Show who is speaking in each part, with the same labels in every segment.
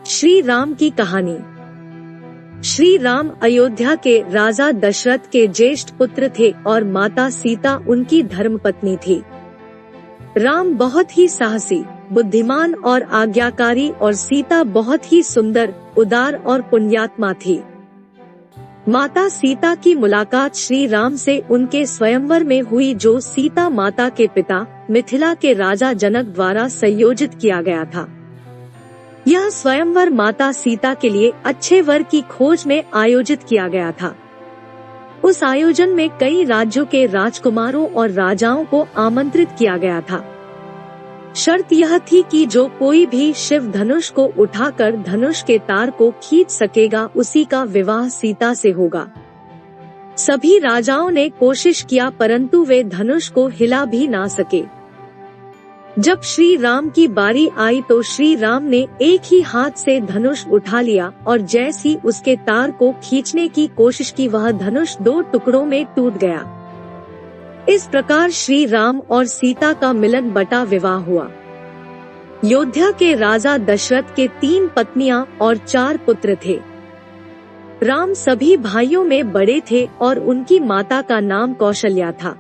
Speaker 1: श्री राम की कहानी। श्री राम अयोध्या के राजा दशरथ के ज्येष्ठ पुत्र थे और माता सीता उनकी धर्मपत्नी थी। राम बहुत ही साहसी, बुद्धिमान और आज्ञाकारी और सीता बहुत ही सुंदर, उदार और पुण्यात्मा थी। माता सीता की मुलाकात श्री राम से उनके स्वयंवर में हुई, जो सीता माता के पिता मिथिला के राजा जनक द्वारा संयोजित किया गया था। यह स्वयंवर माता सीता के लिए अच्छे वर की खोज में आयोजित किया गया था। उस आयोजन में कई राज्यों के राजकुमारों और राजाओं को आमंत्रित किया गया था। शर्त यह थी कि जो कोई भी शिव धनुष को उठाकर धनुष के तार को खींच सकेगा, उसी का विवाह सीता से होगा। सभी राजाओं ने कोशिश किया, परंतु वे धनुष को हिला भी ना सके। जब श्री राम की बारी आई तो श्री राम ने एक ही हाथ से धनुष उठा लिया और जैसे ही उसके तार को खींचने की कोशिश की, वह धनुष 2 टुकड़ों में टूट गया। इस प्रकार श्री राम और सीता का मिलन बटा विवाह हुआ। अयोध्या के राजा दशरथ के 3 पत्नियां और 4 पुत्र थे। राम सभी भाइयों में बड़े थे और उनकी माता का नाम कौशल्या था।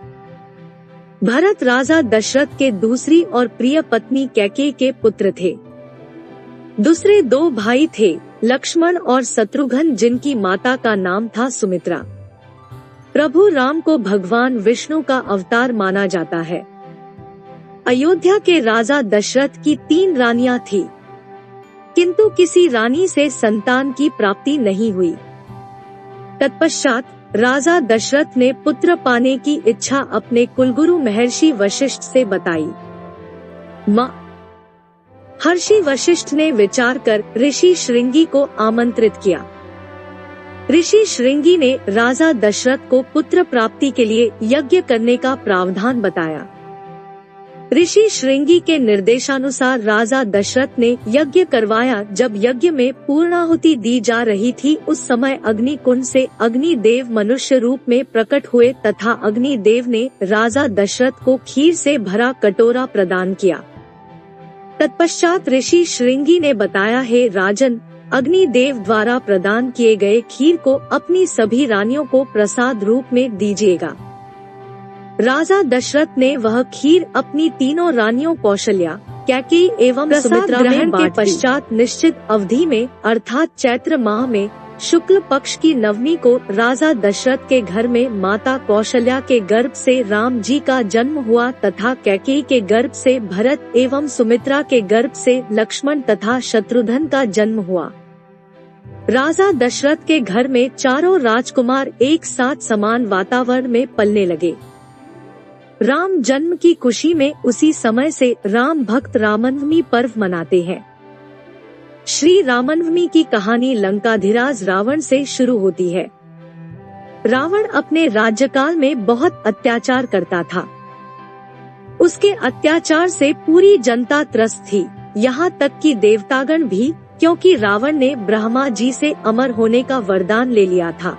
Speaker 1: भरत राजा दशरथ के दूसरी और प्रिय पत्नी कैकेयी के पुत्र थे। दूसरे 2 भाई थे, लक्ष्मण और शत्रुघ्न, जिनकी माता का नाम था सुमित्रा। प्रभु राम को भगवान विष्णु का अवतार माना जाता है। अयोध्या के राजा दशरथ की 3 रानियां थी, किंतु किसी रानी से संतान की प्राप्ति नहीं हुई। तत्पश्चात राजा दशरथ ने पुत्र पाने की इच्छा अपने कुलगुरु महर्षि वशिष्ठ से बताई। महर्षि वशिष्ठ ने विचार कर ऋषि श्रृंगी को आमंत्रित किया। ऋषि श्रृंगी ने राजा दशरथ को पुत्र प्राप्ति के लिए यज्ञ करने का प्रावधान बताया। ऋषि श्रृंगी के निर्देशानुसार राजा दशरथ ने यज्ञ करवाया। जब यज्ञ में पूर्णाहुति दी जा रही थी, उस समय अग्नि कुंड से अग्निदेव मनुष्य रूप में प्रकट हुए तथा अग्निदेव ने राजा दशरथ को खीर से भरा कटोरा प्रदान किया। तत्पश्चात ऋषि श्रृंगी ने बताया, हे राजन, अग्निदेव द्वारा प्रदान किए गए खीर को अपनी सभी रानियों को प्रसाद रूप में दीजिएगा। राजा दशरथ ने वह खीर अपनी 3 रानियों कौशल्या, कैकेयी एवं सुमित्रा ग्रहण के पश्चात निश्चित अवधि में अर्थात चैत्र माह में शुक्ल पक्ष की नवमी को राजा दशरथ के घर में माता कौशल्या के गर्भ से राम जी का जन्म हुआ तथा कैकेयी के गर्भ से भरत एवं सुमित्रा के गर्भ से लक्ष्मण तथा शत्रुघ्न का जन्म हुआ। राजा दशरथ के घर में 4 राजकुमार एक साथ समान वातावरण में पलने लगे। राम जन्म की खुशी में उसी समय से राम भक्त रामनवमी पर्व मनाते हैं। श्री रामनवमी की कहानी लंकाधिराज रावण से शुरू होती है। रावण अपने राज्यकाल में बहुत अत्याचार करता था। उसके अत्याचार से पूरी जनता त्रस्त थी, यहाँ तक कि देवतागण भी, क्योंकि रावण ने ब्रह्मा जी से अमर होने का वरदान ले लिया था।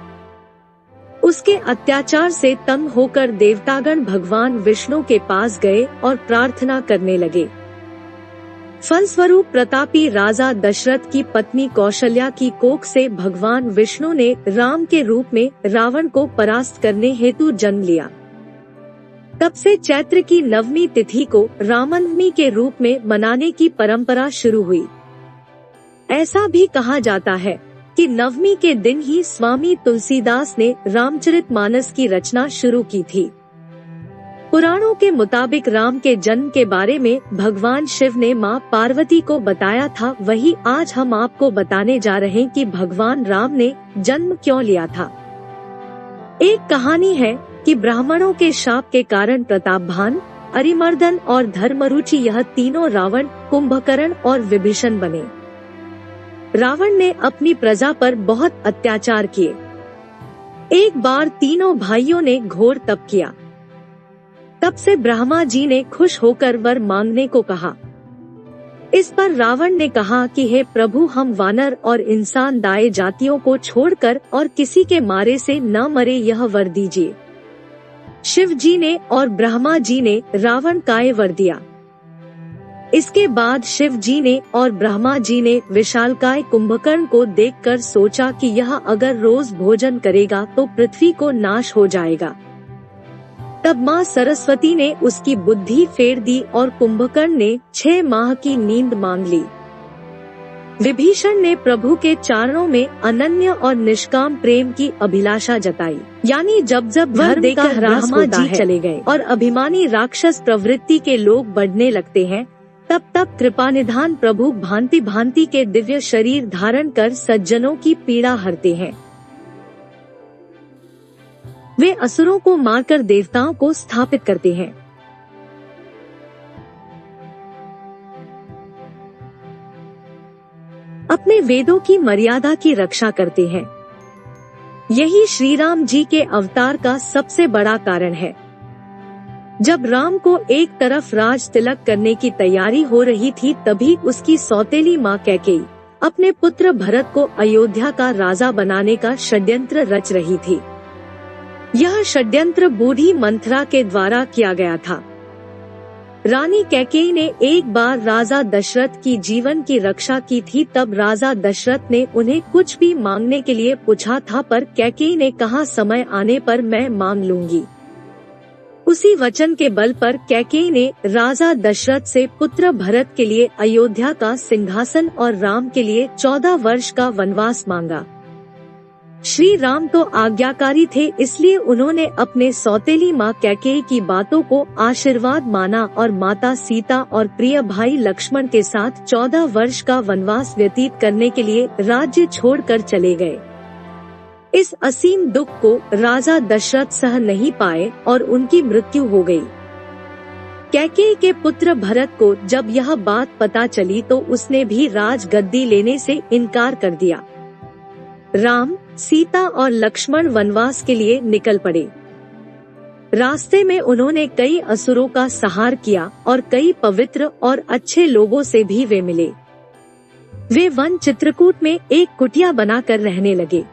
Speaker 1: उसके अत्याचार से तंग होकर देवतागण भगवान विष्णु के पास गए और प्रार्थना करने लगे। फलस्वरूप प्रतापी राजा दशरथ की पत्नी कौशल्या की कोख से भगवान विष्णु ने राम के रूप में रावण को परास्त करने हेतु जन्म लिया। तब से चैत्र की नवमी तिथि को रामनवमी के रूप में मनाने की परंपरा शुरू हुई। ऐसा भी कहा जाता है कि नवमी के दिन ही स्वामी तुलसीदास ने रामचरितमानस की रचना शुरू की थी। पुराणों के मुताबिक राम के जन्म के बारे में भगवान शिव ने माँ पार्वती को बताया था, वही आज हम आपको बताने जा रहे हैं कि भगवान राम ने जन्म क्यों लिया था। एक कहानी है कि ब्राह्मणों के शाप के कारण प्रतापभान, अरिमर्दन और धर्मरुचि, यह तीनों रावण, कुंभकर्ण और विभीषण बने। रावण ने अपनी प्रजा पर बहुत अत्याचार किए। एक बार तीनों भाइयों ने घोर तप किया। तब से ब्रह्मा जी ने खुश होकर वर मांगने को कहा। इस पर रावण ने कहा कि हे प्रभु, हम वानर और इंसान दाए जातियों को छोड़कर और किसी के मारे से न मरे, यह वर दीजिए। शिव जी ने और ब्रह्मा जी ने रावण का वर दिया। इसके बाद शिव जी ने और ब्रह्मा जी ने विशालकाय कुंभकर्ण को देखकर सोचा कि यह अगर रोज भोजन करेगा तो पृथ्वी को नाश हो जाएगा। तब माँ सरस्वती ने उसकी बुद्धि फेर दी और कुंभकर्ण ने 6 माह की नींद मांग ली। विभीषण ने प्रभु के चरणों में अनन्य और निष्काम प्रेम की अभिलाषा जताई, यानी जब धर्म का ह्रास होता है चले गए और अभिमानी राक्षस प्रवृत्ति के लोग बढ़ने लगते हैं, तब कृपानिधान प्रभु भांति भांति के दिव्य शरीर धारण कर सज्जनों की पीड़ा हरते हैं। वे असुरों को मारकर देवताओं को स्थापित करते हैं। अपने वेदों की मर्यादा की रक्षा करते हैं। यही श्री राम जी के अवतार का सबसे बड़ा कारण है। जब राम को एक तरफ राज तिलक करने की तैयारी हो रही थी, तभी उसकी सौतेली माँ कैकेयी अपने पुत्र भरत को अयोध्या का राजा बनाने का षड्यंत्र रच रही थी। यह षड्यंत्र बूढ़ी मंथरा के द्वारा किया गया था। रानी कैकेयी ने एक बार राजा दशरथ की जीवन की रक्षा की थी। तब राजा दशरथ ने उन्हें कुछ भी मांगने के लिए पूछा था, पर कैकेयी ने कहा समय आने पर मैं मांग लूंगी। उसी वचन के बल पर कैकेयी ने राजा दशरथ से पुत्र भरत के लिए अयोध्या का सिंहासन और राम के लिए 14 वर्ष का वनवास मांगा। श्री राम तो आज्ञाकारी थे, इसलिए उन्होंने अपने सौतेली माँ कैकेयी की बातों को आशीर्वाद माना और माता सीता और प्रिय भाई लक्ष्मण के साथ 14 वर्ष का वनवास व्यतीत करने के लिए राज्य छोड़कर चले गए। इस असीम दुख को राजा दशरथ सह नहीं पाए और उनकी मृत्यु हो गई। कैकेयी के पुत्र भरत को जब यह बात पता चली तो उसने भी राज गद्दी लेने से इनकार कर दिया। राम, सीता और लक्ष्मण वनवास के लिए निकल पड़े। रास्ते में उन्होंने कई असुरों का संहार किया और कई पवित्र और अच्छे लोगों से भी वे मिले। वे वन चित्रकूट में एक कुटिया बनाकर रहने लगे।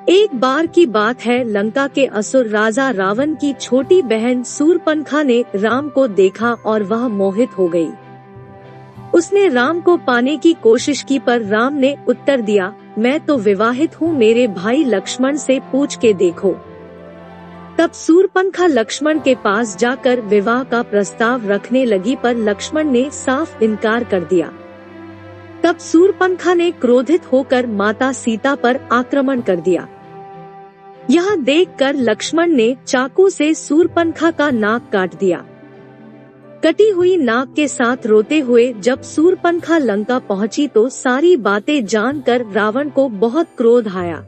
Speaker 1: एक बार की बात है, लंका के असुर राजा रावण की छोटी बहन शूर्पणखा ने राम को देखा और वह मोहित हो गई। उसने राम को पाने की कोशिश की, पर राम ने उत्तर दिया, मैं तो विवाहित हूँ, मेरे भाई लक्ष्मण से पूछ के देखो। तब शूर्पणखा लक्ष्मण के पास जाकर विवाह का प्रस्ताव रखने लगी, पर लक्ष्मण ने साफ इनकार कर दिया। तब शूर्पणखा ने क्रोधित होकर माता सीता पर आक्रमण कर दिया। यह देखकर लक्ष्मण ने चाकू से शूर्पणखा का नाक काट दिया। कटी हुई नाक के साथ रोते हुए जब शूर्पणखा लंका पहुंची तो सारी बातें जानकर रावण को बहुत क्रोध आया।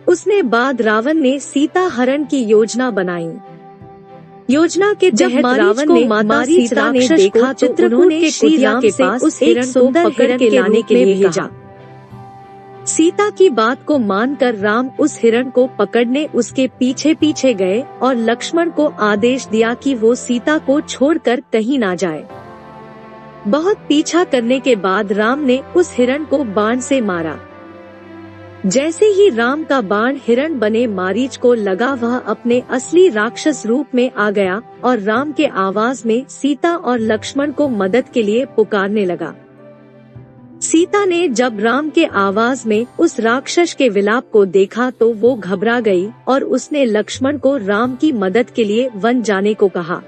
Speaker 1: उसने बाद रावण ने सीता हरण की योजना बनाई। योजना के तहत रावण ने माता सीता ने देखा तो उन्होंने श्री राम के पास उस हिरण को पकड़ के लाने के लिए भेजा। सीता की बात को मानकर राम उस हिरण को पकड़ने उसके पीछे पीछे गए और लक्ष्मण को आदेश दिया कि वो सीता को छोड़कर कहीं ना जाए। बहुत पीछा करने के बाद राम ने उस हिरण को बाण से मारा। जैसे ही राम का बाण हिरण बने मारीच को लगा, वह अपने असली राक्षस रूप में आ गया और राम के आवाज में सीता और लक्ष्मण को मदद के लिए पुकारने लगा। सीता ने जब राम के आवाज में उस राक्षस के विलाप को देखा तो वो घबरा गई और उसने लक्ष्मण को राम की मदद के लिए वन जाने को कहा।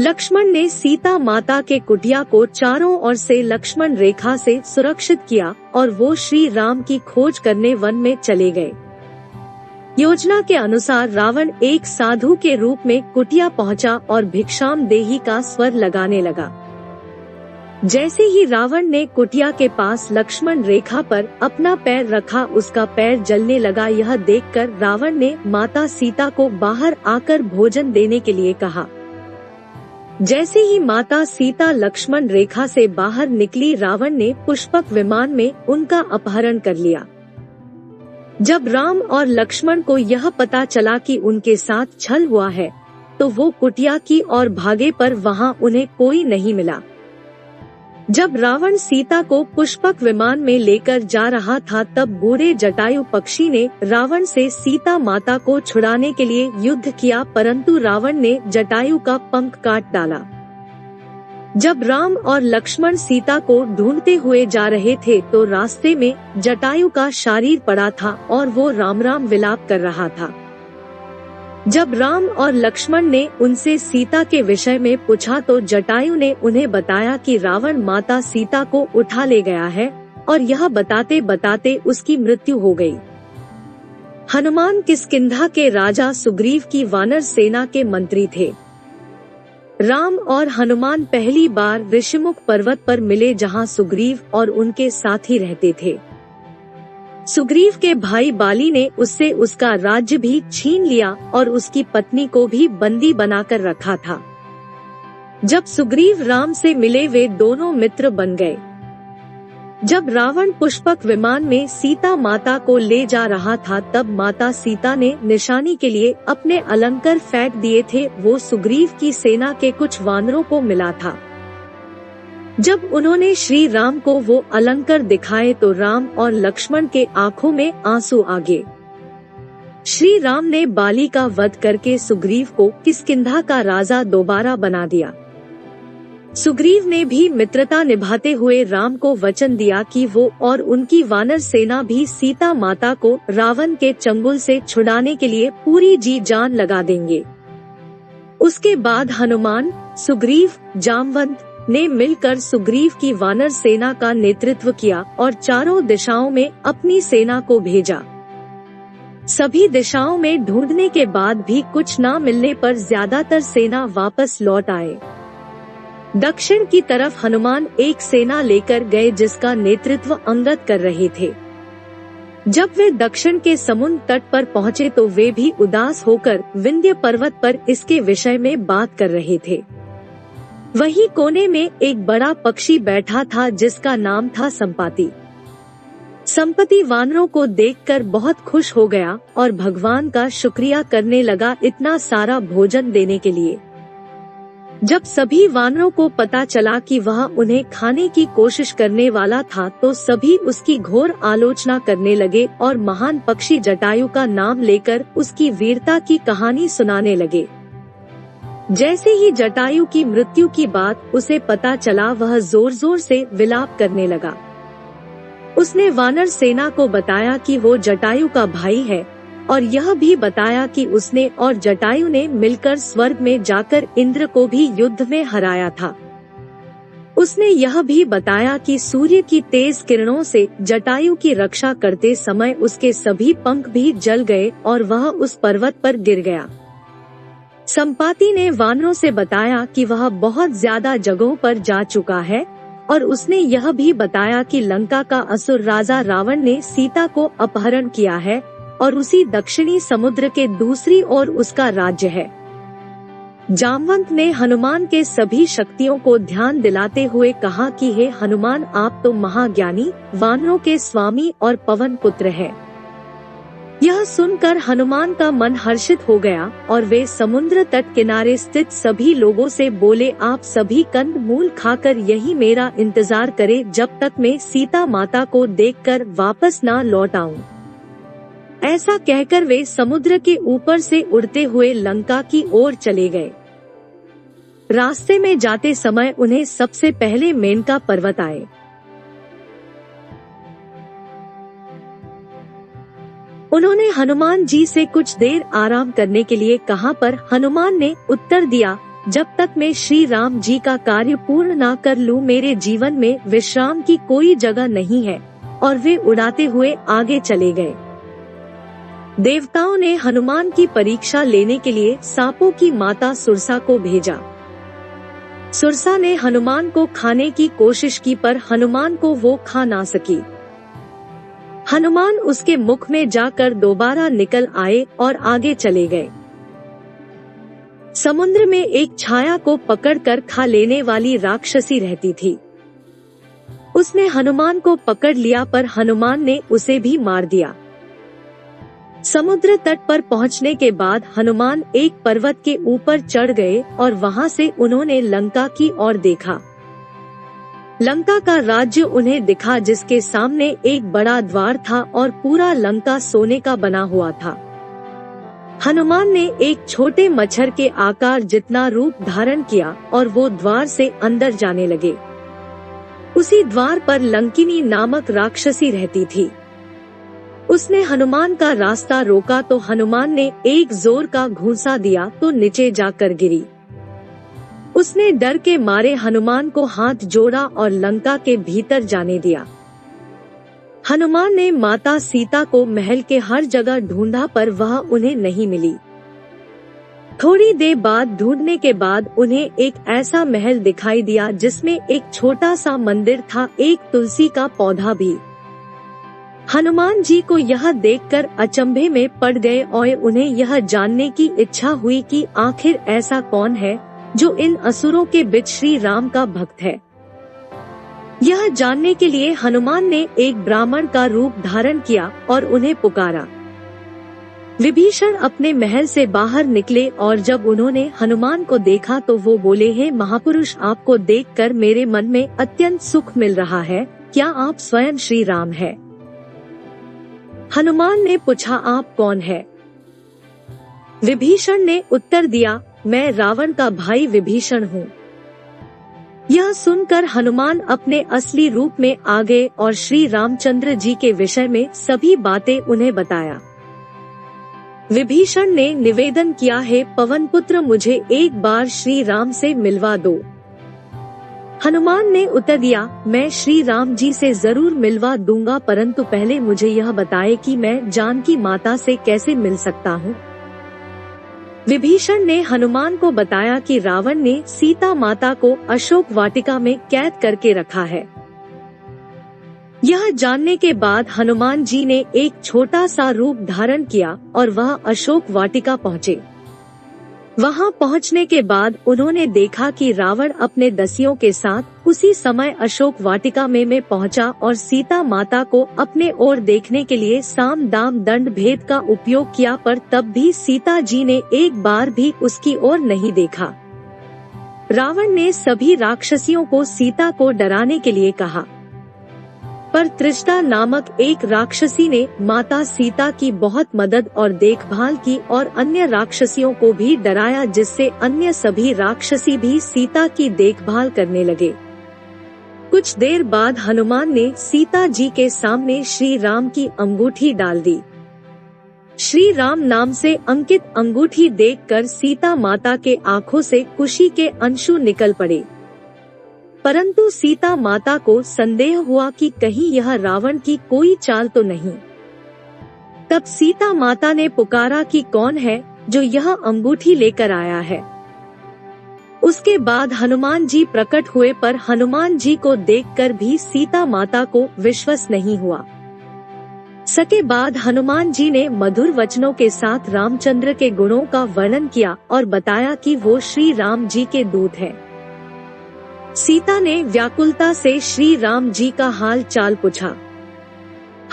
Speaker 1: लक्ष्मण ने सीता माता के कुटिया को चारों ओर से लक्ष्मण रेखा से सुरक्षित किया और वो श्री राम की खोज करने वन में चले गए। योजना के अनुसार रावण एक साधु के रूप में कुटिया पहुंचा और भिक्षाम देही का स्वर लगाने लगा। जैसे ही रावण ने कुटिया के पास लक्ष्मण रेखा पर अपना पैर रखा, उसका पैर जलने लगा। यह देखकर रावण ने माता सीता को बाहर आकर भोजन देने के लिए कहा। जैसे ही माता सीता लक्ष्मण रेखा से बाहर निकली, रावण ने पुष्पक विमान में उनका अपहरण कर लिया। जब राम और लक्ष्मण को यह पता चला कि उनके साथ छल हुआ है, तो वो कुटिया की ओर भागे, पर वहाँ उन्हें कोई नहीं मिला। जब रावण सीता को पुष्पक विमान में लेकर जा रहा था, तब बूढ़े जटायु पक्षी ने रावण से सीता माता को छुड़ाने के लिए युद्ध किया, परंतु रावण ने जटायु का पंख काट डाला। जब राम और लक्ष्मण सीता को ढूंढते हुए जा रहे थे तो रास्ते में जटायु का शरीर पड़ा था और वो राम राम विलाप कर रहा था। जब राम और लक्ष्मण ने उनसे सीता के विषय में पूछा तो जटायु ने उन्हें बताया कि रावण माता सीता को उठा ले गया है और यह बताते बताते उसकी मृत्यु हो गई। हनुमान किष्किंधा के राजा सुग्रीव की वानर सेना के मंत्री थे। राम और हनुमान पहली बार ऋषिमुख पर्वत पर मिले जहां सुग्रीव और उनके साथी रहते थे। सुग्रीव के भाई बाली ने उससे उसका राज्य भी छीन लिया और उसकी पत्नी को भी बंदी बनाकर रखा था। जब सुग्रीव राम से मिले वे दोनों मित्र बन गए। जब रावण पुष्पक विमान में सीता माता को ले जा रहा था तब माता सीता ने निशानी के लिए अपने अलंकार फेंक दिए थे। वो सुग्रीव की सेना के कुछ वानरों को मिला था। जब उन्होंने श्री राम को वो अलंकार दिखाए तो राम और लक्ष्मण के आंखों में आंसू आ गए। श्री राम ने बाली का वध करके सुग्रीव को किष्किंधा का राजा दोबारा बना दिया। सुग्रीव ने भी मित्रता निभाते हुए राम को वचन दिया कि वो और उनकी वानर सेना भी सीता माता को रावण के चंगुल से छुड़ाने के लिए पूरी जी जान लगा देंगे। उसके बाद हनुमान, सुग्रीव, जामवंत ने मिलकर सुग्रीव की वानर सेना का नेतृत्व किया और चारों दिशाओं में अपनी सेना को भेजा। सभी दिशाओं में ढूंढने के बाद भी कुछ न मिलने पर ज्यादातर सेना वापस लौट आए। दक्षिण की तरफ हनुमान एक सेना लेकर गए जिसका नेतृत्व अंगद कर रहे थे। जब वे दक्षिण के समुद्र तट पर पहुँचे तो वे भी उदास होकर विंध्य पर्वत पर इसके विषय में बात कर रहे थे। वहीं कोने में एक बड़ा पक्षी बैठा था जिसका नाम था संपाति। संपत्ति वानरों को देखकर बहुत खुश हो गया और भगवान का शुक्रिया करने लगा इतना सारा भोजन देने के लिए। जब सभी वानरों को पता चला कि वह उन्हें खाने की कोशिश करने वाला था तो सभी उसकी घोर आलोचना करने लगे और महान पक्षी जटायु का नाम लेकर उसकी वीरता की कहानी सुनाने लगे। जैसे ही जटायु की मृत्यु की बात उसे पता चला वह जोर जोर से विलाप करने लगा। उसने वानर सेना को बताया कि वो जटायु का भाई है और यह भी बताया कि उसने और जटायु ने मिलकर स्वर्ग में जाकर इंद्र को भी युद्ध में हराया था। उसने यह भी बताया कि सूर्य की तेज किरणों से जटायु की रक्षा करते समय उसके सभी पंख भी जल गए और वह उस पर्वत पर गिर गया। संपाति ने वानरों से बताया कि वह बहुत ज्यादा जगहों पर जा चुका है और उसने यह भी बताया कि लंका का असुर राजा रावण ने सीता को अपहरण किया है और उसी दक्षिणी समुद्र के दूसरी ओर उसका राज्य है। जामवंत ने हनुमान के सभी शक्तियों को ध्यान दिलाते हुए कहा कि हे हनुमान, आप तो महाज्ञानी, वानरों के स्वामी और पवन पुत्र हैं। यह सुनकर हनुमान का मन हर्षित हो गया और वे समुद्र तट किनारे स्थित सभी लोगों से बोले, आप सभी कंद मूल खाकर यही मेरा इंतजार करें जब तक मैं सीता माता को देखकर वापस न लौट आऊं। ऐसा कहकर वे समुद्र के ऊपर से उड़ते हुए लंका की ओर चले गए। रास्ते में जाते समय उन्हें सबसे पहले मेनका पर्वत आए। उन्होंने हनुमान जी से कुछ देर आराम करने के लिए कहा पर हनुमान ने उत्तर दिया, जब तक मैं श्री राम जी का कार्य पूर्ण न कर लूं मेरे जीवन में विश्राम की कोई जगह नहीं है। और वे उड़ाते हुए आगे चले गए। देवताओं ने हनुमान की परीक्षा लेने के लिए सांपों की माता सुरसा को भेजा। सुरसा ने हनुमान को खाने की कोशिश की पर हनुमान को वो खा ना सकी। हनुमान उसके मुख में जाकर दोबारा निकल आए और आगे चले गए। समुद्र में एक छाया को पकड़कर खा लेने वाली राक्षसी रहती थी। उसने हनुमान को पकड़ लिया पर हनुमान ने उसे भी मार दिया। समुद्र तट पर पहुंचने के बाद हनुमान एक पर्वत के ऊपर चढ़ गए और वहां से उन्होंने लंका की ओर देखा। लंका का राज्य उन्हें दिखा जिसके सामने एक बड़ा द्वार था और पूरा लंका सोने का बना हुआ था। हनुमान ने एक छोटे मच्छर के आकार जितना रूप धारण किया और वो द्वार से अंदर जाने लगे। उसी द्वार पर लंकिनी नामक राक्षसी रहती थी। उसने हनुमान का रास्ता रोका तो हनुमान ने एक जोर का घूंसा दिया तो नीचे जाकर गिरी। उसने डर के मारे हनुमान को हाथ जोड़ा और लंका के भीतर जाने दिया। हनुमान ने माता सीता को महल के हर जगह ढूंढा पर वह उन्हें नहीं मिली। थोड़ी देर बाद ढूंढने के बाद उन्हें एक ऐसा महल दिखाई दिया जिसमें एक छोटा सा मंदिर था, एक तुलसी का पौधा भी। हनुमान जी को यह देखकर अचंभे में पड़ गए और उन्हें यह जानने की इच्छा हुई कि आखिर ऐसा कौन है जो इन असुरों के बीच श्री राम का भक्त है। यह जानने के लिए हनुमान ने एक ब्राह्मण का रूप धारण किया और उन्हें पुकारा। विभीषण अपने महल से बाहर निकले और जब उन्होंने हनुमान को देखा तो वो बोले, हे महापुरुष, आपको देखकर मेरे मन में अत्यंत सुख मिल रहा है। क्या आप स्वयं श्री राम हैं? हनुमान ने पूछा, आप कौन है? विभीषण ने उत्तर दिया, मैं रावण का भाई विभीषण हूँ। यह सुनकर हनुमान अपने असली रूप में आ गए और श्री रामचंद्र जी के विषय में सभी बातें उन्हें बताया। विभीषण ने निवेदन किया, है पवन पुत्र, मुझे एक बार श्री राम से मिलवा दो। हनुमान ने उत्तर दिया, मैं श्री राम जी से जरूर मिलवा दूंगा, परंतु पहले मुझे यह बताए कि मैं जानकी माता से कैसे मिल सकता हूँ। विभीषण ने हनुमान को बताया कि रावण ने सीता माता को अशोक वाटिका में कैद करके रखा है। यह जानने के बाद हनुमान जी ने एक छोटा सा रूप धारण किया और वह अशोक वाटिका पहुँचे। वहां पहुंचने के बाद उन्होंने देखा कि रावण अपने दसियों के साथ उसी समय अशोक वाटिका में पहुंचा और सीता माता को अपने ओर देखने के लिए साम दाम दंड भेद का उपयोग किया, पर तब भी सीता जी ने एक बार भी उसकी ओर नहीं देखा। रावण ने सभी राक्षसियों को सीता को डराने के लिए कहा, पर त्रिष्टा नामक एक राक्षसी ने माता सीता की बहुत मदद और देखभाल की और अन्य राक्षसियों को भी डराया, जिससे अन्य सभी राक्षसी भी सीता की देखभाल करने लगे। कुछ देर बाद हनुमान ने सीता जी के सामने श्री राम की अंगूठी डाल दी। श्री राम नाम से अंकित अंगूठी देखकर सीता माता के आंखों से खुशी के अंशु निकल पड़े, परंतु सीता माता को संदेह हुआ कि कहीं यह रावण की कोई चाल तो नहीं। तब सीता माता ने पुकारा कि कौन है जो यह अंगूठी लेकर आया है। उसके बाद हनुमान जी प्रकट हुए, पर हनुमान जी को देखकर भी सीता माता को विश्वास नहीं हुआ। सके बाद हनुमान जी ने मधुर वचनों के साथ रामचंद्र के गुणों का वर्णन किया और बताया कि वो श्री राम जी के दूत हैं। सीता ने व्याकुलता से श्री राम जी का हाल चाल पूछा।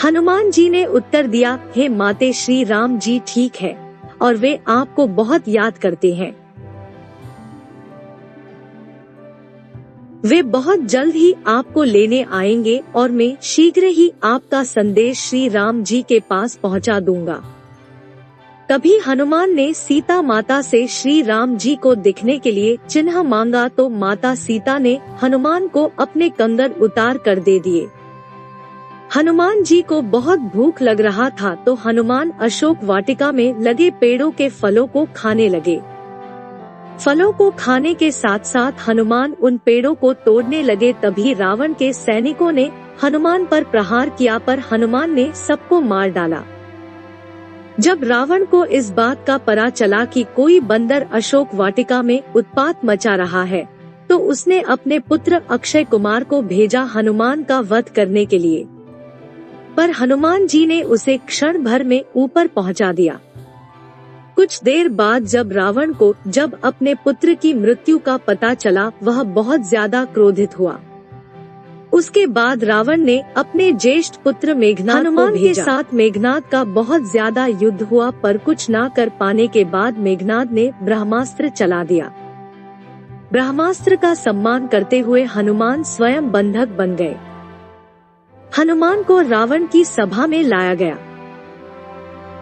Speaker 1: हनुमान जी ने उत्तर दिया, हे माते, श्री राम जी ठीक है और वे आपको बहुत याद करते हैं। वे बहुत जल्द ही आपको लेने आएंगे और मैं शीघ्र ही आपका संदेश श्री राम जी के पास पहुंचा दूंगा। तभी हनुमान ने सीता माता से श्री राम जी को दिखने के लिए चिन्ह मांगा तो माता सीता ने हनुमान को अपने कंगन उतार कर दे दिए। हनुमान जी को बहुत भूख लग रहा था तो हनुमान अशोक वाटिका में लगे पेड़ों के फलों को खाने लगे। फलों को खाने के साथ साथ हनुमान उन पेड़ों को तोड़ने लगे। तभी रावण के सैनिकों ने हनुमान पर प्रहार किया, पर हनुमान ने सबको मार डाला। जब रावण को इस बात का पता चला कि कोई बंदर अशोक वाटिका में उत्पात मचा रहा है, तो उसने अपने पुत्र अक्षय कुमार को भेजा हनुमान का वध करने के लिए, पर हनुमान जी ने उसे क्षण भर में ऊपर पहुंचा दिया। कुछ देर बाद जब रावण को अपने पुत्र की मृत्यु का पता चला, वह बहुत ज्यादा क्रोधित हुआ। उसके बाद रावण ने अपने ज्येष्ठ पुत्र मेघनाद हनुमान के साथ मेघनाद का बहुत ज्यादा युद्ध हुआ, पर कुछ ना कर पाने के बाद मेघनाद ने ब्रह्मास्त्र चला दिया। ब्रह्मास्त्र का सम्मान करते हुए हनुमान स्वयं बंधक बन गए। हनुमान को रावण की सभा में लाया गया।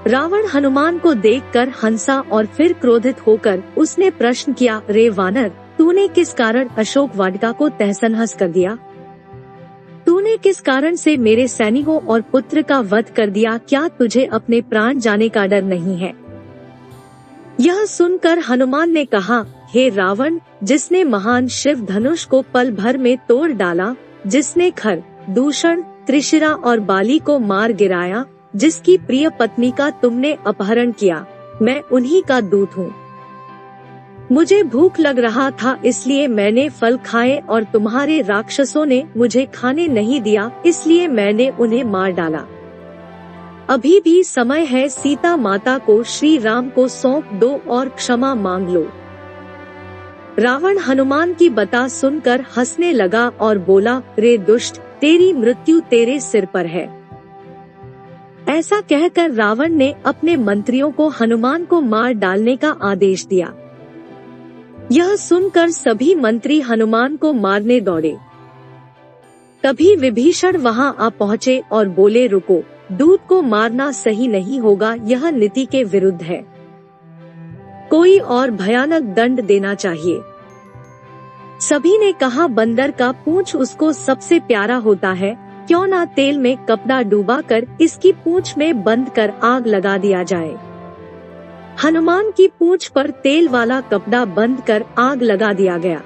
Speaker 1: रावण हनुमान को देखकर हंसा और फिर क्रोधित होकर उसने प्रश्न किया, रे वानर, तूने किस कारण अशोक वाटिका को तहस-नहस कर दिया? तूने किस कारण से मेरे सैनिकों और पुत्र का वध कर दिया? क्या तुझे अपने प्राण जाने का डर नहीं है? यह सुनकर हनुमान ने कहा, हे रावण, जिसने महान शिव धनुष को पल भर में तोड़ डाला, जिसने खर, दूषण, त्रिशिरा और बाली को मार गिराया, जिसकी प्रिय पत्नी का तुमने अपहरण किया, मैं उन्हीं का दूत हूँ। मुझे भूख लग रहा था इसलिए मैंने फल खाए और तुम्हारे राक्षसों ने मुझे खाने नहीं दिया, इसलिए मैंने उन्हें मार डाला। अभी भी समय है, सीता माता को श्री राम को सौंप दो और क्षमा मांग लो। रावण हनुमान की बात सुनकर हंसने लगा और बोला, रे दुष्ट, तेरी मृत्यु तेरे सिर पर है। ऐसा कहकर रावण ने अपने मंत्रियों को हनुमान को मार डालने का आदेश दिया। यह सुनकर सभी मंत्री हनुमान को मारने दौड़े। तभी विभीषण वहां आ पहुँचे और बोले, रुको, दूत को मारना सही नहीं होगा, यह नीति के विरुद्ध है। कोई और भयानक दंड देना चाहिए। सभी ने कहा, बंदर का पूंछ उसको सबसे प्यारा होता है, क्यों ना तेल में कपड़ा डुबाकर इसकी पूंछ में बंद कर आग लगा दिया जाए। हनुमान की पूंछ पर तेल वाला कपड़ा बंद कर आग लगा दिया गया।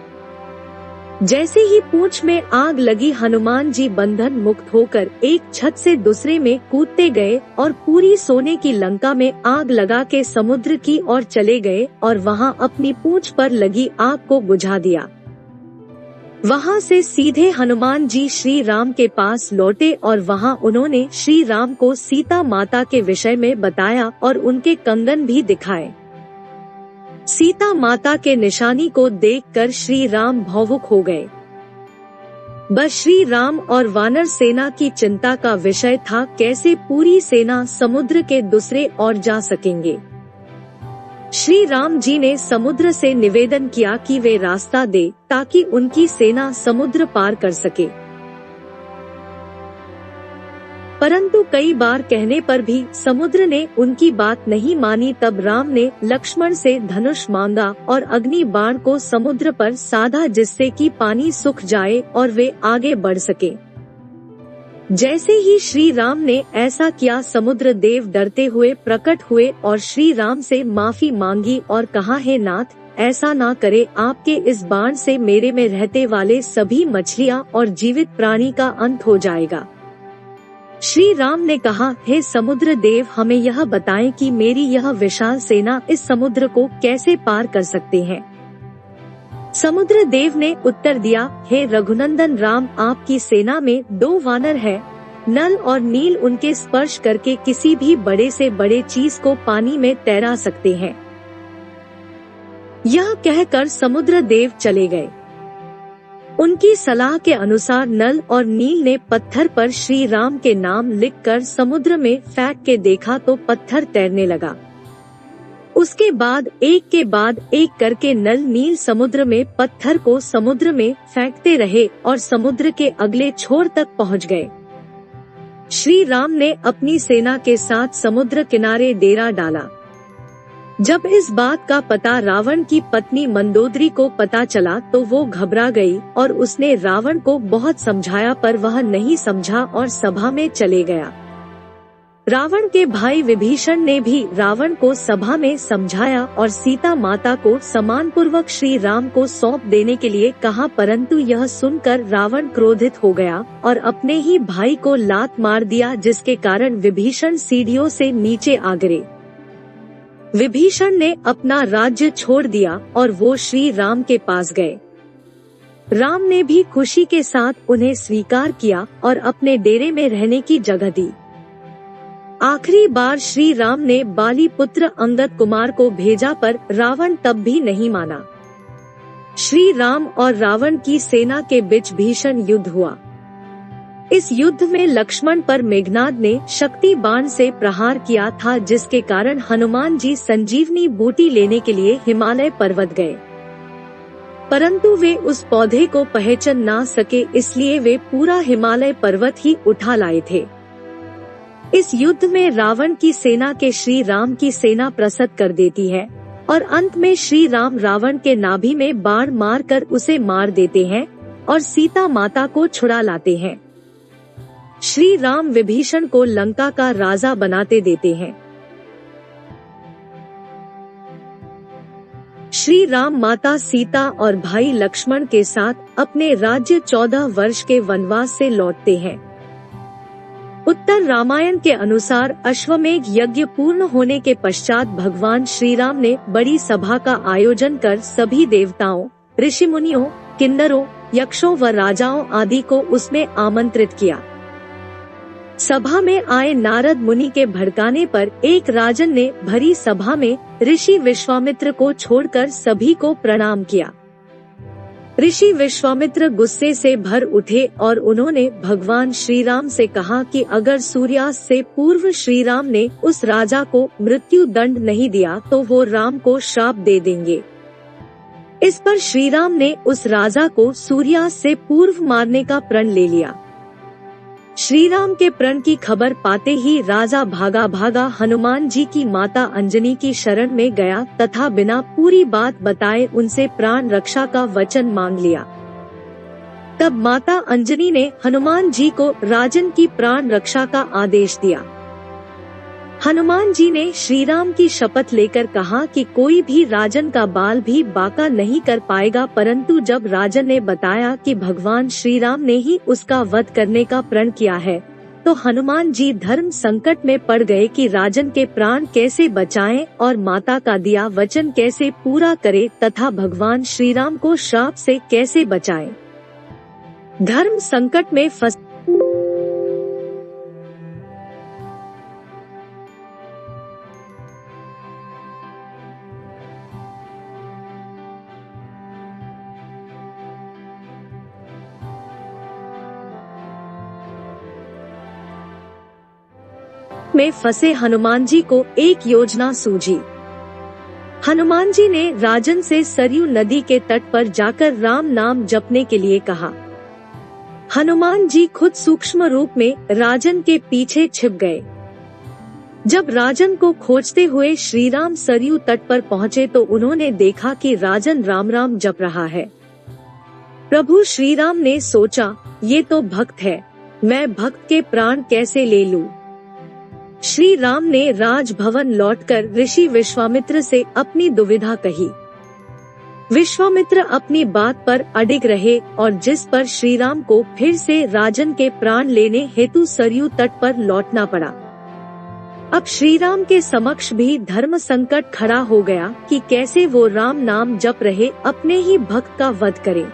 Speaker 1: जैसे ही पूंछ में आग लगी, हनुमान जी बंधन मुक्त होकर एक छत से दूसरे में कूदते गए और पूरी सोने की लंका में आग लगा के समुद्र की ओर चले गए और वहां अपनी पूंछ पर लगी आग को बुझा दिया। वहां से सीधे हनुमान जी श्री राम के पास लौटे और वहां उन्होंने श्री राम को सीता माता के विषय में बताया और उनके कंगन भी दिखाए। सीता माता के निशानी को देखकर श्री राम भावुक हो गए। बस श्री राम और वानर सेना की चिंता का विषय था, कैसे पूरी सेना समुद्र के दूसरे ओर जा सकेंगे। श्री राम जी ने समुद्र से निवेदन किया कि वे रास्ता दे ताकि उनकी सेना समुद्र पार कर सके। परंतु कई बार कहने पर भी समुद्र ने उनकी बात नहीं मानी। तब राम ने लक्ष्मण से धनुष मांगा और अग्नि बाण को समुद्र पर साधा, जिससे कि पानी सूख जाए और वे आगे बढ़ सके। जैसे ही श्री राम ने ऐसा किया, समुद्र देव डरते हुए प्रकट हुए और श्री राम से माफी मांगी और कहा, हे नाथ, ऐसा ना करे, आपके इस बाण से मेरे में रहते वाले सभी मछलियां और जीवित प्राणी का अंत हो जाएगा। श्री राम ने कहा, हे समुद्र देव, हमें यह बताएं कि मेरी यह विशाल सेना इस समुद्र को कैसे पार कर सकते हैं। समुद्र देव ने उत्तर दिया, हे रघुनंदन राम, आपकी सेना में 2 वानर है, नल और नील, उनके स्पर्श करके किसी भी बड़े से बड़े चीज को पानी में तैरा सकते हैं। यह कहकर समुद्र देव चले गए। उनकी सलाह के अनुसार नल और नील ने पत्थर पर श्री राम के नाम लिखकर समुद्र में फेंक के देखा तो पत्थर तैरने लगा। उसके बाद एक के बाद एक करके नल नील समुद्र में पत्थर को समुद्र में फेंकते रहे और समुद्र के अगले छोर तक पहुंच गए। श्री राम ने अपनी सेना के साथ समुद्र किनारे डेरा डाला। जब इस बात का पता रावण की पत्नी मंदोदरी को पता चला तो वो घबरा गई और उसने रावण को बहुत समझाया, पर वह नहीं समझा और सभा में चले गया। रावण के भाई विभीषण ने भी रावण को सभा में समझाया और सीता माता को सम्मान पूर्वक श्री राम को सौंप देने के लिए कहा, परंतु यह सुनकर रावण क्रोधित हो गया और अपने ही भाई को लात मार दिया, जिसके कारण विभीषण सीढ़ियों से नीचे आ गिरे। विभीषण ने अपना राज्य छोड़ दिया और वो श्री राम के पास गए। राम ने भी खुशी के साथ उन्हें स्वीकार किया और अपने डेरे में रहने की जगह दी। आखिरी बार श्री राम ने बाली पुत्र अंगद कुमार को भेजा, पर रावण तब भी नहीं माना। श्री राम और रावण की सेना के बीच भीषण युद्ध हुआ। इस युद्ध में लक्ष्मण पर मेघनाद ने शक्ति बाण से प्रहार किया था, जिसके कारण हनुमान जी संजीवनी बूटी लेने के लिए हिमालय पर्वत गए, परंतु वे उस पौधे को पहचान ना सके, इसलिए वे पूरा हिमालय पर्वत ही उठा लाए थे। इस युद्ध में रावण की सेना के श्री राम की सेना प्रसत कर देती है और अंत में श्री राम रावण के नाभि में बाण मारकर उसे मार देते हैं और सीता माता को छुड़ा लाते हैं। श्री राम विभीषण को लंका का राजा बनाते देते हैं। श्री राम माता सीता और भाई लक्ष्मण के साथ अपने राज्य 14 वर्ष के वनवास से लौटते हैं। उत्तर रामायण के अनुसार अश्वमेध यज्ञ पूर्ण होने के पश्चात भगवान श्री राम ने बड़ी सभा का आयोजन कर सभी देवताओं, ऋषि मुनियों, किन्नरों, यक्षों व राजाओं आदि को उसमें आमंत्रित किया। सभा में आए नारद मुनि के भड़काने पर एक राजन ने भरी सभा में ऋषि विश्वामित्र को छोड़कर सभी को प्रणाम किया। ऋषि विश्वामित्र गुस्से से भर उठे और उन्होंने भगवान श्री राम से कहा कि अगर सूर्यास्त से पूर्व श्री राम ने उस राजा को मृत्यु दंड नहीं दिया तो वो राम को श्राप दे देंगे। इस पर श्री राम ने उस राजा को सूर्यास्त से पूर्व मारने का प्रण ले लिया। श्री राम के प्रण की खबर पाते ही राजा भागा भागा हनुमान जी की माता अंजनी की शरण में गया तथा बिना पूरी बात बताए उनसे प्राण रक्षा का वचन मांग लिया। तब माता अंजनी ने हनुमान जी को राजन की प्राण रक्षा का आदेश दिया। हनुमान जी ने श्री राम की शपथ लेकर कहा कि कोई भी राजन का बाल भी बांका नहीं कर पाएगा, परंतु जब राजन ने बताया कि भगवान श्री राम ने ही उसका वध करने का प्रण किया है तो हनुमान जी धर्म संकट में पड़ गए कि राजन के प्राण कैसे बचाएं और माता का दिया वचन कैसे पूरा करे तथा भगवान श्री राम को श्राप से कैसे बचाएं। धर्म संकट में फंस में फंसे हनुमान जी को एक योजना सूझी। हनुमान जी ने राजन से सरयू नदी के तट पर जाकर राम नाम जपने के लिए कहा। हनुमान जी खुद सूक्ष्म रूप में राजन के पीछे छिप गए। जब राजन को खोजते हुए श्री राम सरयू तट पर पहुँचे तो उन्होंने देखा कि राजन राम राम जप रहा है। प्रभु श्री राम ने सोचा, ये तो भक्त है, मैं भक्त के प्राण कैसे ले लूं? श्री राम ने राजभवन लौटकर ऋषि विश्वामित्र से अपनी दुविधा कही। विश्वामित्र अपनी बात पर अडिग रहे और जिस पर श्री राम को फिर से राजन के प्राण लेने हेतु सरयू तट पर लौटना पड़ा। अब श्री राम के समक्ष भी धर्म संकट खड़ा हो गया कि कैसे वो राम नाम जप रहे अपने ही भक्त का वध करे।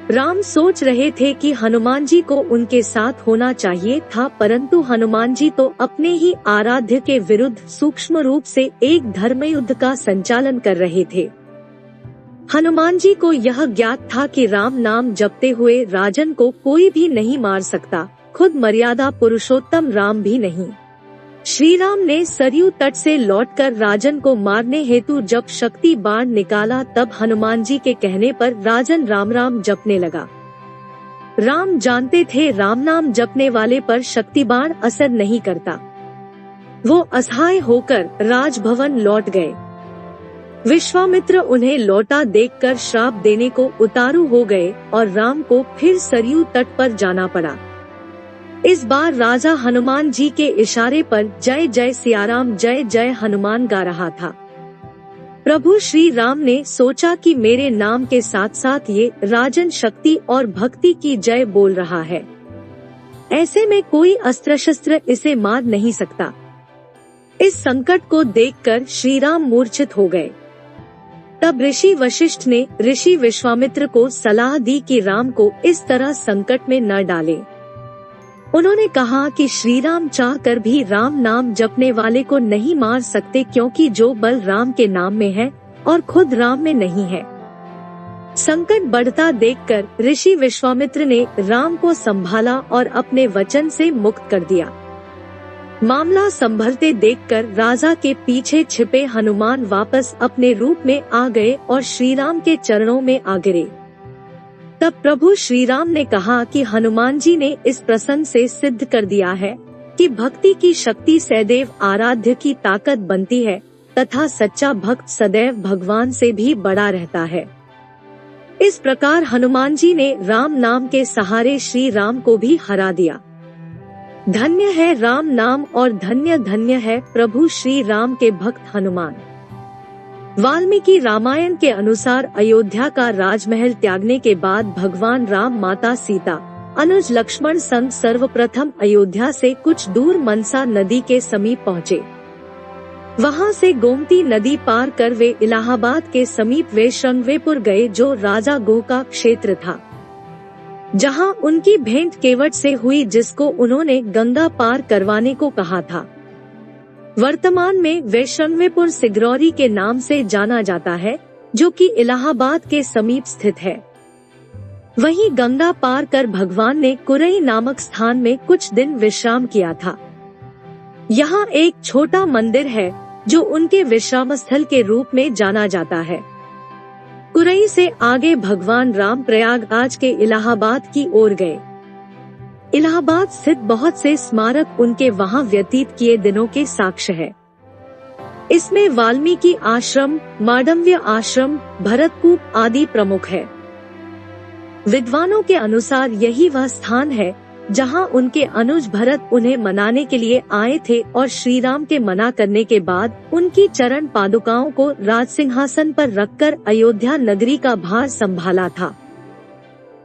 Speaker 1: राम सोच रहे थे कि हनुमान जी को उनके साथ होना चाहिए था, परंतु हनुमान जी तो अपने ही आराध्य के विरुद्ध सूक्ष्म रूप से एक धर्मयुद्ध का संचालन कर रहे थे। हनुमान जी को यह ज्ञात था कि राम नाम जपते हुए राजन को कोई भी नहीं मार सकता, खुद मर्यादा पुरुषोत्तम राम भी नहीं। श्री राम ने सरयू तट से लौटकर राजन को मारने हेतु जब शक्ति बाण निकाला तब हनुमान जी के कहने पर राजन राम राम जपने लगा। राम जानते थे राम नाम जपने वाले पर शक्ति बाण असर नहीं करता। वो असहाय होकर राजभवन लौट गए। विश्वामित्र उन्हें लौटा देखकर श्राप देने को उतारू हो गए और राम को फिर सरयू तट पर जाना पड़ा। इस बार राजा हनुमान जी के इशारे पर जय जय सियाराम जय जय हनुमान गा रहा था। प्रभु श्री राम ने सोचा कि मेरे नाम के साथ साथ ये राजन शक्ति और भक्ति की जय बोल रहा है, ऐसे में कोई अस्त्र शस्त्र इसे मार नहीं सकता। इस संकट को देखकर श्री राम मूर्छित हो गए। तब ऋषि वशिष्ठ ने ऋषि विश्वामित्र को सलाह दी कि राम को इस तरह संकट में न डालें। उन्होंने कहा कि श्री राम चाह कर भी राम नाम जपने वाले को नहीं मार सकते, क्योंकि जो बल राम के नाम में है और खुद राम में नहीं है। संकट बढ़ता देखकर ऋषि विश्वामित्र ने राम को संभाला और अपने वचन से मुक्त कर दिया। मामला संभलते देखकर राजा के पीछे छिपे हनुमान वापस अपने रूप में आ गए और श्री राम के चरणों में आ गिरे। तब प्रभु श्री राम ने कहा कि हनुमान जी ने इस प्रसंग से सिद्ध कर दिया है कि भक्ति की शक्ति सदैव आराध्य की ताकत बनती है तथा सच्चा भक्त सदैव भगवान से भी बड़ा रहता है। इस प्रकार हनुमान जी ने राम नाम के सहारे श्री राम को भी हरा दिया। धन्य है राम नाम और धन्य धन्य है प्रभु श्री राम के भक्त हनुमान। वाल्मीकि रामायण के अनुसार अयोध्या का राजमहल त्यागने के बाद भगवान राम, माता सीता, अनुज लक्ष्मण संग सर्वप्रथम अयोध्या से कुछ दूर मनसा नदी के समीप पहुँचे। वहां से गोमती नदी पार कर वे इलाहाबाद के समीप वैश्रंगवेपुर गए, जो राजा गोह का क्षेत्र था, जहां उनकी भेंट केवट से हुई, जिसको उन्होंने गंगा पार करवाने को कहा था। वर्तमान में वैश्रंगवेपुर सिगरौरी के नाम से जाना जाता है, जो कि इलाहाबाद के समीप स्थित है। वहीं गंगा पार कर भगवान ने कुरई नामक स्थान में कुछ दिन विश्राम किया था। यहाँ एक छोटा मंदिर है जो उनके विश्राम स्थल के रूप में जाना जाता है। कुरई से आगे भगवान राम प्रयागराज के इलाहाबाद की ओर गए। इलाहाबाद स्थित बहुत से स्मारक उनके वहां व्यतीत किए दिनों के साक्ष्य है। इसमें वाल्मीकि आश्रम, मांडव्य आश्रम, भरतकूप आदि प्रमुख है। विद्वानों के अनुसार यही वह स्थान है जहां उनके अनुज भरत उन्हें मनाने के लिए आए थे और श्री राम के मना करने के बाद उनकी चरण पादुकाओं को राजसिंहासन पर रखकर अयोध्या नगरी का भार संभाला था,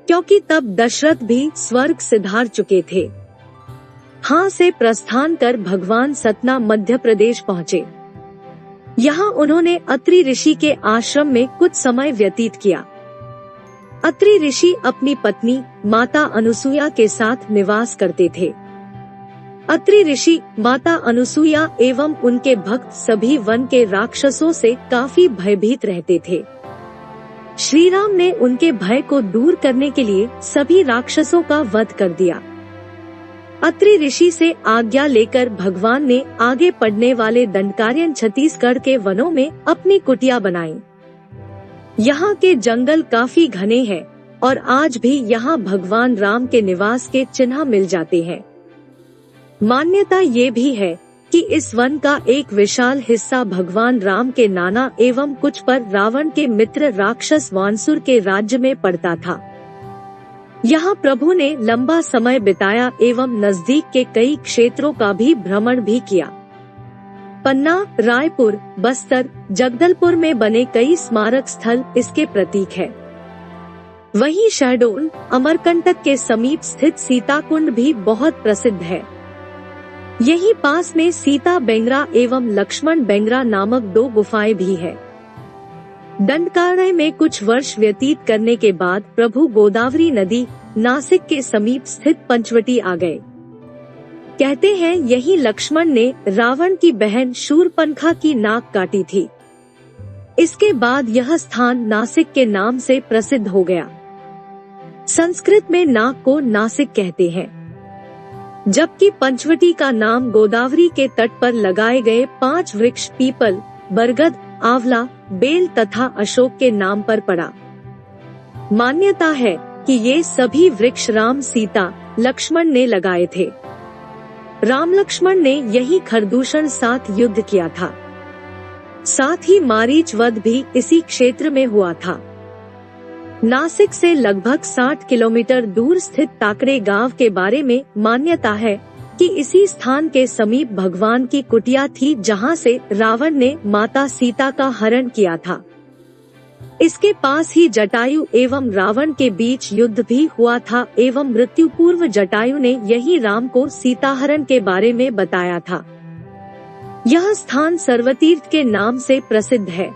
Speaker 1: क्योंकि तब दशरथ भी स्वर्ग सिधार चुके थे। यहाँ से प्रस्थान कर भगवान सतना मध्य प्रदेश पहुँचे। यहाँ उन्होंने अत्रि ऋषि के आश्रम में कुछ समय व्यतीत किया। अत्रि ऋषि अपनी पत्नी माता अनुसुया के साथ निवास करते थे। अत्रि ऋषि, माता अनुसुया एवं उनके भक्त सभी वन के राक्षसों से काफी भयभीत रहते थे। श्री राम ने उनके भय को दूर करने के लिए सभी राक्षसों का वध कर दिया। अत्रि ऋषि से आज्ञा लेकर भगवान ने आगे पड़ने वाले दंडकारण्य छत्तीसगढ़ के वनों में अपनी कुटिया बनाई। यहाँ के जंगल काफी घने हैं और आज भी यहाँ भगवान राम के निवास के चिन्ह मिल जाते हैं। मान्यता ये भी है कि इस वन का एक विशाल हिस्सा भगवान राम के नाना एवं कुछ पर रावण के मित्र राक्षस वानसुर के राज्य में पड़ता था। यहाँ प्रभु ने लंबा समय बिताया एवं नजदीक के कई क्षेत्रों का भी भ्रमण भी किया। पन्ना, रायपुर, बस्तर, जगदलपुर में बने कई स्मारक स्थल इसके प्रतीक है। वहीं शहडोल, अमरकंटक के समीप स्थित सीता कुंड भी बहुत प्रसिद्ध है। यही पास में सीता बेंगरा एवं लक्ष्मण बेंगरा नामक 2 गुफाएं भी है। दंडकारण्य में कुछ वर्ष व्यतीत करने के बाद प्रभु गोदावरी नदी नासिक के समीप स्थित पंचवटी आ गए। कहते हैं यही लक्ष्मण ने रावण की बहन शूरपणखा की नाक काटी थी। इसके बाद यह स्थान नासिक के नाम से प्रसिद्ध हो गया। संस्कृत में नाक को नासिक कहते हैं, जबकि पंचवटी का नाम गोदावरी के तट पर लगाए गए 5 वृक्ष पीपल, बरगद, आंवला, बेल तथा अशोक के नाम पर पड़ा। मान्यता है कि ये सभी वृक्ष राम, सीता, लक्ष्मण ने लगाए थे। राम लक्ष्मण ने यही खरदूषण साथ युद्ध किया था। साथ ही मारीच वध भी इसी क्षेत्र में हुआ था। नासिक से लगभग 60 किलोमीटर दूर स्थित ताकड़े गांव के बारे में मान्यता है कि इसी स्थान के समीप भगवान की कुटिया थी, जहां से रावण ने माता सीता का हरण किया था। इसके पास ही जटायु एवं रावण के बीच युद्ध भी हुआ था एवं मृत्यु पूर्व जटायु ने यही राम को सीताहरण के बारे में बताया था। यह स्थान सर्वतीर्थ के नाम से प्रसिद्ध है।